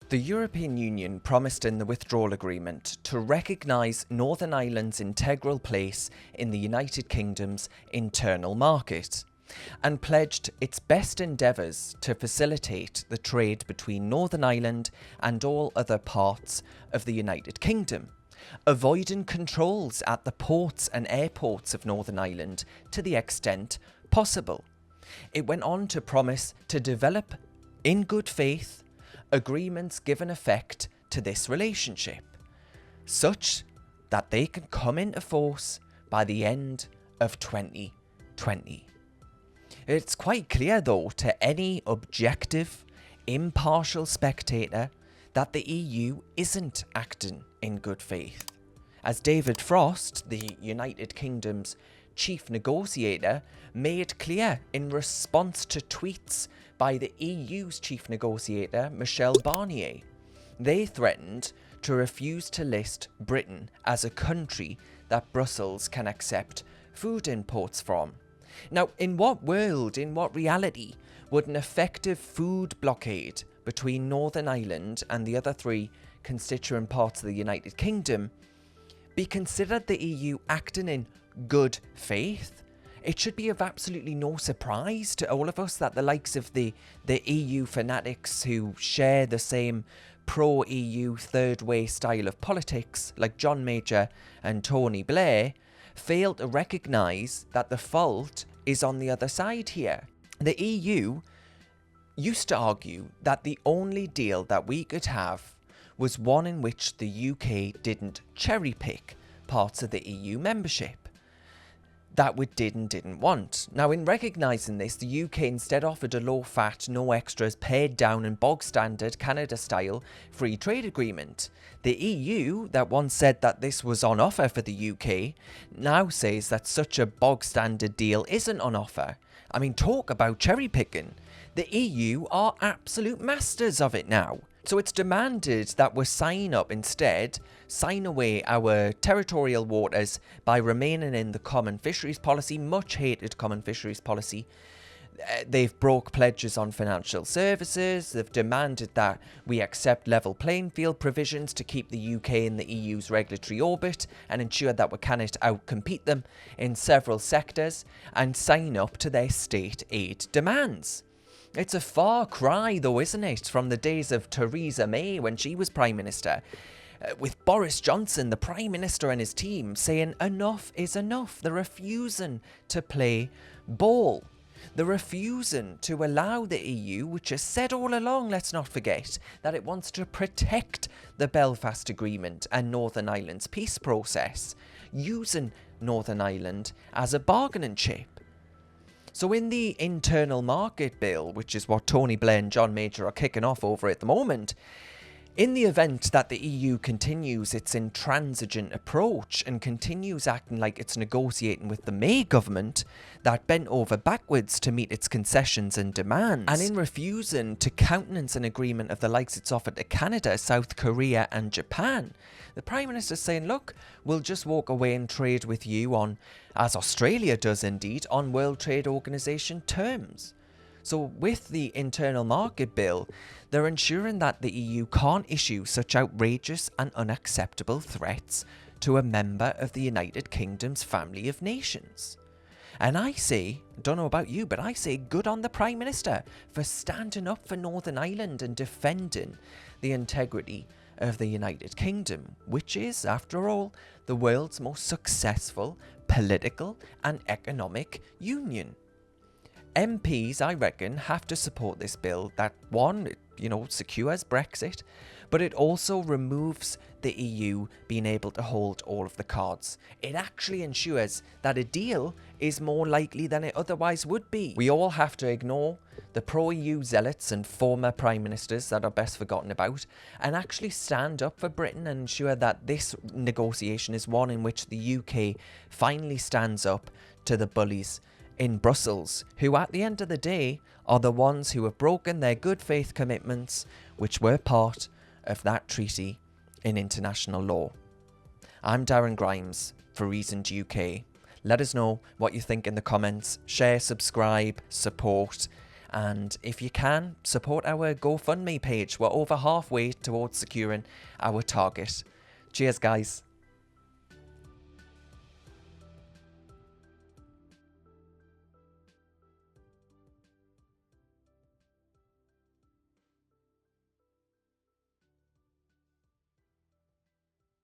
The European Union promised in the withdrawal agreement to recognise Northern Ireland's integral place in the United Kingdom's internal market, and pledged its best endeavours to facilitate the trade between Northern Ireland and all other parts of the United Kingdom, avoiding controls at the ports and airports of Northern Ireland to the extent possible. It went on to promise to develop, in good faith, agreements giving effect to this relationship, such that they can come into force by the end of 2020. It's quite clear, though, to any objective, impartial spectator that the EU isn't acting in good faith. As David Frost, the United Kingdom's chief negotiator, made clear in response to tweets by the EU's chief negotiator, Michel Barnier. They threatened to refuse to list Britain as a country that Brussels can accept food imports from. Now, in what world, in what reality, would an effective food blockade between Northern Ireland and the other three constituent parts of the United Kingdom be considered the EU acting in good faith? It should be of absolutely no surprise to all of us that the likes of the EU fanatics who share the same pro-EU third-way style of politics, like John Major and Tony Blair, fail to recognise that the fault is on the other side here. The EU used to argue that the only deal that we could have was one in which the UK didn't cherry-pick parts of the EU membership that we didn't want. Now, in recognising this, the UK instead offered a low-fat, no extras, pared down and bog-standard Canada-style free trade agreement. The EU, that once said that this was on offer for the UK, now says that such a bog-standard deal isn't on offer. I mean, talk about cherry-picking. The EU are absolute masters of it now. So it's demanded that we sign away our territorial waters by remaining in the common fisheries policy, much hated common fisheries policy. They've broke pledges on financial services. They've demanded that we accept level playing field provisions to keep the UK in the EU's regulatory orbit and ensure that we cannot outcompete them in several sectors, and sign up to their state aid demands. It's a far cry, though, isn't it, from the days of Theresa May when she was Prime Minister, with Boris Johnson, the Prime Minister, and his team saying enough is enough. They're refusing to play ball. They're refusing to allow the EU, which has said all along, let's not forget, that it wants to protect the Belfast Agreement and Northern Ireland's peace process, using Northern Ireland as a bargaining chip. So in the internal market bill, which is what Tony Blair and John Major are kicking off over at the moment, in the event that the EU continues its intransigent approach and continues acting like it's negotiating with the May government that bent over backwards to meet its concessions and demands, and in refusing to countenance an agreement of the likes it's offered to Canada, South Korea and Japan, the Prime Minister's saying, look, we'll just walk away and trade with you on, as Australia does indeed, on World Trade Organization terms. So with the internal market bill, they're ensuring that the EU can't issue such outrageous and unacceptable threats to a member of the United Kingdom's family of nations. And I say, don't know about you, but I say good on the Prime Minister for standing up for Northern Ireland and defending the integrity of the United Kingdom, which is, after all, the world's most successful political and economic union. MPs, I reckon, have to support this bill that, one, secures Brexit, but it also removes the EU being able to hold all of the cards. It actually ensures that a deal is more likely than it otherwise would be. We all have to ignore the pro-EU zealots and former prime ministers that are best forgotten about, and actually stand up for Britain and ensure that this negotiation is one in which the UK finally stands up to the bullies in Brussels, who at the end of the day are the ones who have broken their good faith commitments, which were part of that treaty in international law. I'm Darren Grimes for Reasoned UK. Let us know what you think in the comments. Share, subscribe, support, And if you can, support our GoFundMe page. We're over halfway towards securing our target. Cheers, guys.